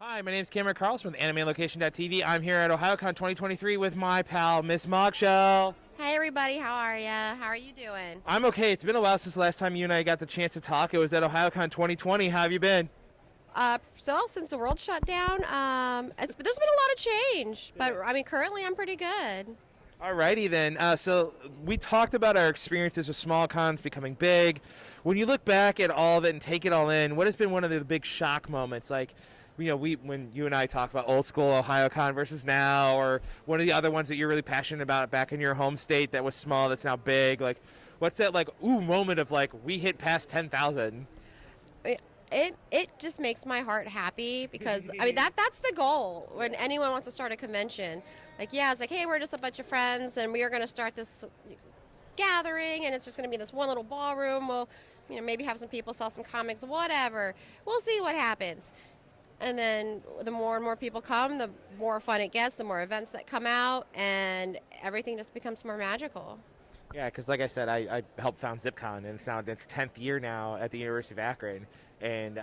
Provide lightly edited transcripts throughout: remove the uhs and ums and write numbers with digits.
Hi, my name is Cameron Carlson with AnimeLocation.tv. I'm here at Ohayocon 2023 with my pal, Miss Mogchelle. Hey everybody, how are ya? How are you doing? I'm okay. It's been a while since the last time you and I got the chance to talk. It was at Ohayocon 2020. How have you been? Since the world shut down, there's been a lot of change, but I mean, currently I'm pretty good. Alrighty then. So we talked about our experiences with small cons becoming big. When you look back at all of it and take it all in, what has been one of the big shock moments? Like, when you and I talk about old school Ohayocon versus now, or one of the other ones that you're really passionate about back in your home state that was small that's now big. Like, what's that like moment of like we hit past 10,000? It just makes my heart happy because I mean that's the goal when anyone wants to start a convention. Like, yeah, it's like, hey, we're just a bunch of friends and we are going to start this gathering and it's just going to be this one little ballroom. We'll, maybe have some people sell some comics, whatever. We'll see what happens. And then the more and more people come, the more fun it gets, the more events that come out, and everything just becomes more magical. Yeah, because like I said, I helped found ZipCon, and it's now its 10th year now at the University of Akron, and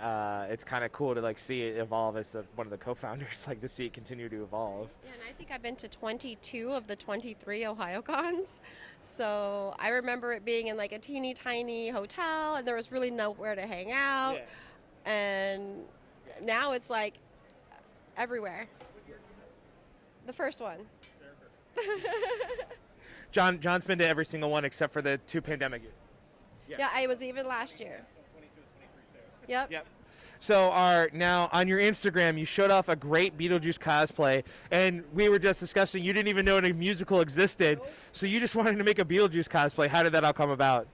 it's kind of cool to like see it evolve as one of the co-founders, like to see it continue to evolve. Yeah, and I think I've been to 22 of the 23 Ohayocons, so I remember it being in like a teeny tiny hotel, and there was really nowhere to hang out, Yeah. and now it's like everywhere. The first one. John's been to every single one except for the two pandemic years. Yeah, I was even last year. Yep. Yep. So now on your Instagram, you showed off a great Beetlejuice cosplay, and we were just discussing you didn't even know any musical existed, so you just wanted to make a Beetlejuice cosplay. How did that all come about?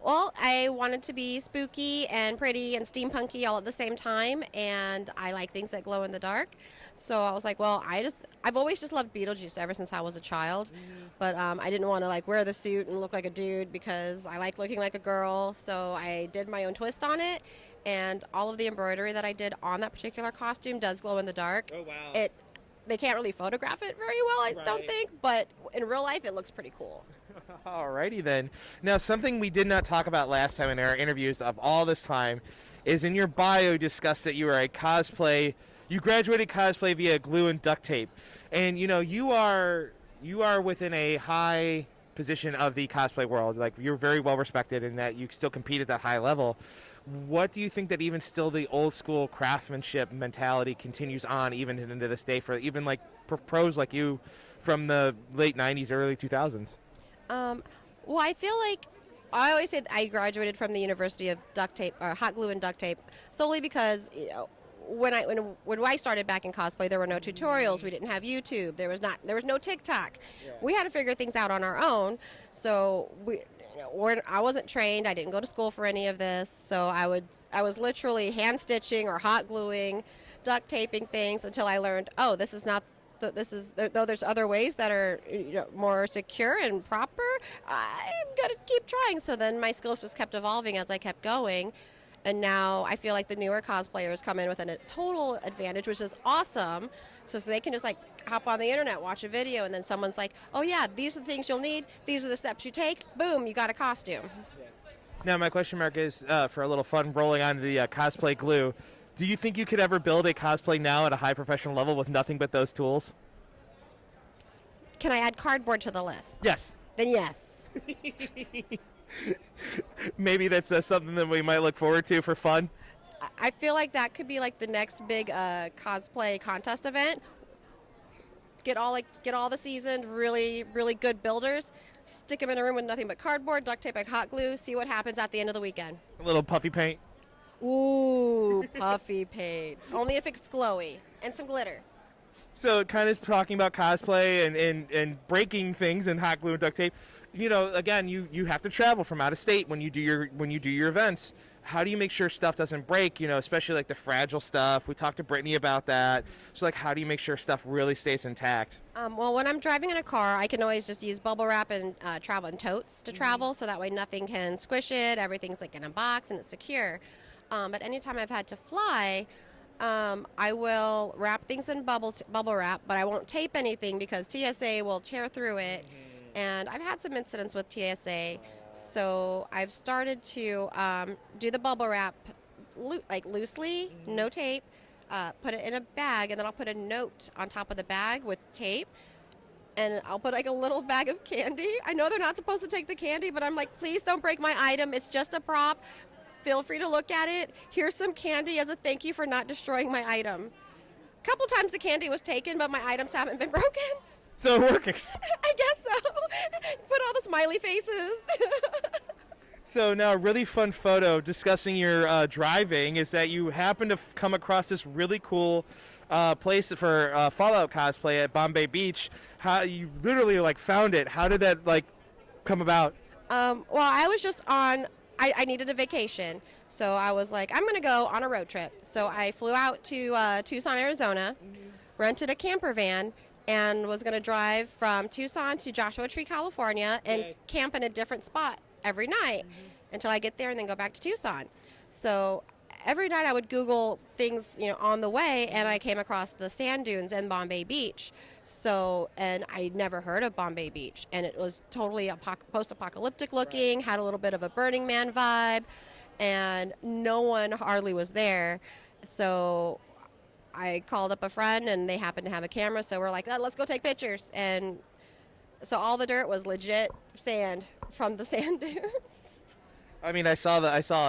Well, I wanted to be spooky and pretty and steampunky all at the same time, and I like things that glow in the dark. So I was like, well, I've always just loved Beetlejuice ever since I was a child, but I didn't want to like wear the suit and look like a dude because I like looking like a girl. So I did my own twist on it, and all of the embroidery that I did on that particular costume does glow in the dark. Oh, wow. They can't really photograph it very well, I don't Right. think, but in real life it looks pretty cool. Alrighty then. Now, something we did not talk about last time in our interviews of all this time is in your bio you discussed that you are you graduated cosplay via glue and duct tape. And you are within a high position of the cosplay world. Like, you're very well respected in that you still compete at that high level. What do you think that even still the old school craftsmanship mentality continues on even into this day for even like pros like you from the late 90s, early 2000s? Well, I feel like I always say that I graduated from the University of duct tape or hot glue and duct tape solely because when I started back in cosplay, there were no tutorials. We didn't have YouTube. There was no TikTok. Yeah. We had to figure things out on our own. So I wasn't trained. I didn't go to school for any of this. So I was literally hand stitching or hot gluing, duct taping things until I learned, oh, this is not. Though there's other ways that are more secure and proper, I'm gonna keep trying. So then my skills just kept evolving as I kept going, and now I feel like the newer cosplayers come in with a total advantage, which is awesome. So they can just like hop on the internet, watch a video, and then someone's like, "Oh yeah, these are the things you'll need. These are the steps you take. Boom, you got a costume." Now, my question mark is for a little fun rolling on the cosplay glue. Do you think you could ever build a cosplay now at a high professional level with nothing but those tools? Can I add cardboard to the list? Yes. Then yes. Maybe that's something that we might look forward to for fun. I feel like that could be like the next big cosplay contest event. Get all the seasoned, really, really good builders, stick them in a room with nothing but cardboard, duct tape, and hot glue. See what happens at the end of the weekend. A little puffy paint. Ooh, puffy paint. Only if it's glowy and some glitter. So it kind of is talking about cosplay and breaking things and hot glue and duct tape. Again, you have to travel from out of state when you do your events. How do you make sure stuff doesn't break? Especially like the fragile stuff. We talked to Brittany about that. So like, how do you make sure stuff really stays intact? Well, when I'm driving in a car, I can always just use bubble wrap and travel in totes to travel, so that way nothing can squish it. Everything's like in a box and it's secure. But anytime I've had to fly, I will wrap things in bubble wrap, but I won't tape anything because TSA will tear through it. And I've had some incidents with TSA, so I've started to do the bubble wrap loosely, no tape, put it in a bag, and then I'll put a note on top of the bag with tape, and I'll put like a little bag of candy. I know they're not supposed to take the candy, but I'm like, please don't break my item. It's just a prop. Feel free to look at it. Here's some candy as a thank you for not destroying my item. A couple times the candy was taken, but my items haven't been broken. So it works. I guess so. Put all the smiley faces. So now a really fun photo discussing your driving is that you happen to come across this really cool place for Fallout cosplay at Bombay Beach. How you literally like found it. How did that like come about? Well, I was just on, I needed a vacation. So I was like, I'm going to go on a road trip. So I flew out to Tucson, Arizona, rented a camper van, and was going to drive from Tucson to Joshua Tree, California, and camp in a different spot every night until I get there and then go back to Tucson. So every night I would Google things, on the way, and I came across the sand dunes in Bombay Beach. So, and I never heard of Bombay Beach, and it was totally post-apocalyptic looking, had a little bit of a Burning Man vibe, and no one hardly was there. So I called up a friend, and they happened to have a camera, so we're like, let's go take pictures. And so all the dirt was legit sand from the sand dunes. I mean, I saw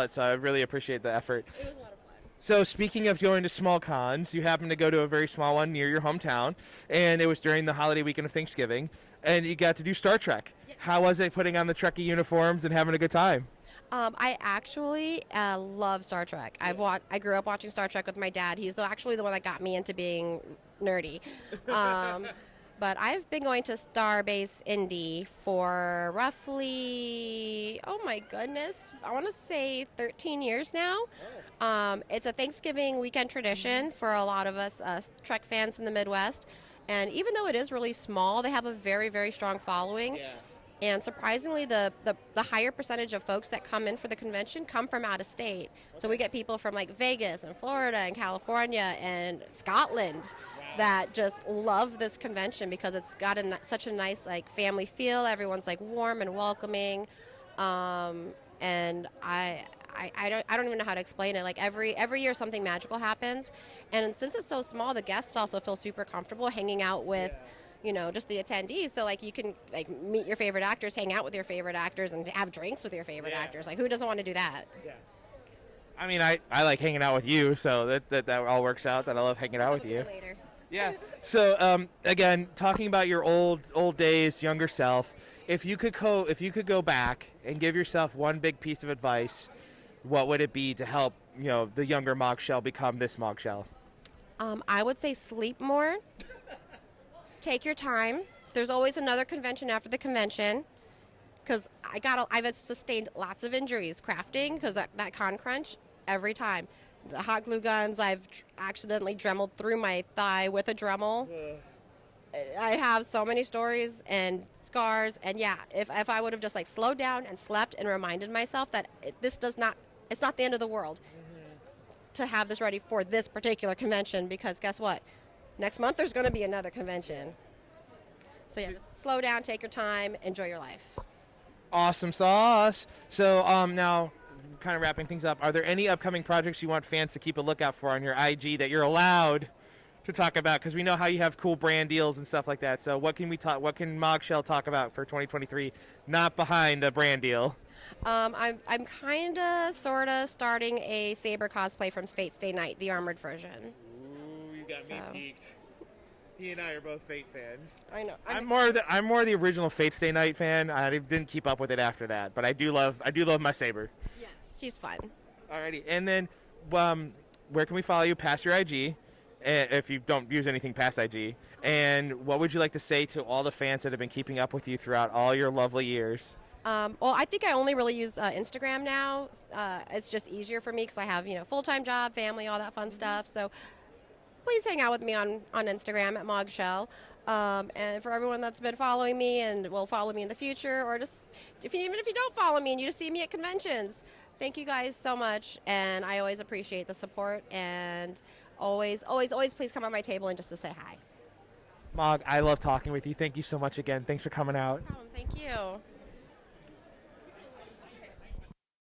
it, so I really appreciate the effort. It was a lot of fun. So speaking of going to small cons, you happened to go to a very small one near your hometown, and it was during the holiday weekend of Thanksgiving, and you got to do Star Trek. Yes. How was it putting on the Trekkie uniforms and having a good time? I actually love Star Trek. I grew up watching Star Trek with my dad. He's actually the one that got me into being nerdy. But I've been going to Starbase Indy for roughly, oh my goodness, I want to say 13 years now. It's a Thanksgiving weekend tradition for a lot of us Trek fans in the Midwest. And even though it is really small, they have a very, very strong following. Yeah. And surprisingly, the higher percentage of folks that come in for the convention come from out of state. So we get people from like Vegas and Florida and California and Scotland that just love this convention because it's got such a nice like family feel. Everyone's like warm and welcoming, and I don't even know how to explain it. Like every year something magical happens, and since it's so small, the guests also feel super comfortable hanging out with. Just the attendees. So like you can like meet your favorite actors, hang out with your favorite actors, and have drinks with your favorite actors. Like who doesn't want to do that? Yeah. I mean, I like hanging out with you, so that all works out. That I love hanging out with you. Later. Yeah. So again, talking about your old days, younger self. If you could go back and give yourself one big piece of advice, what would it be to help the younger Mogchelle become this Mogchelle? I would say sleep more. Take your time. There's always another convention after the convention, because I've sustained lots of injuries crafting because that con crunch every time. The hot glue guns, I've accidentally dremeled through my thigh with a Dremel. I have so many stories and scars, and yeah, if I would have just like slowed down and slept and reminded myself that it's not the end of the world to have this ready for this particular convention, because guess what? Next month there's going to be another convention. So yeah, just slow down, take your time, enjoy your life. Awesome sauce. So now, kind of wrapping things up, are there any upcoming projects you want fans to keep a lookout for on your IG that you're allowed to talk about? Because we know how you have cool brand deals and stuff like that. So what can Mogchelle talk about for 2023, not behind a brand deal? I'm kind of, sort of starting a Saber cosplay from Fate Stay Night, the armored version. You got me peaked. He and I are both Fate fans. I know. I'm more the original Fate Stay Night fan. I didn't keep up with it after that, but I do love my Saber. Yes, she's fun. Alrighty, and then where can we follow you past your IG, if you don't use anything past IG? And what would you like to say to all the fans that have been keeping up with you throughout all your lovely years? Well, I think I only really use Instagram now. It's just easier for me because I have full-time job, family, all that fun stuff. So please hang out with me on Instagram at Mogchelle. And for everyone that's been following me and will follow me in the future, or just even if you don't follow me and you just see me at conventions, thank you guys so much. And I always appreciate the support, and always please come on my table and just to say hi. Mog, I love talking with you. Thank you so much again. Thanks for coming out. No problem. Thank you.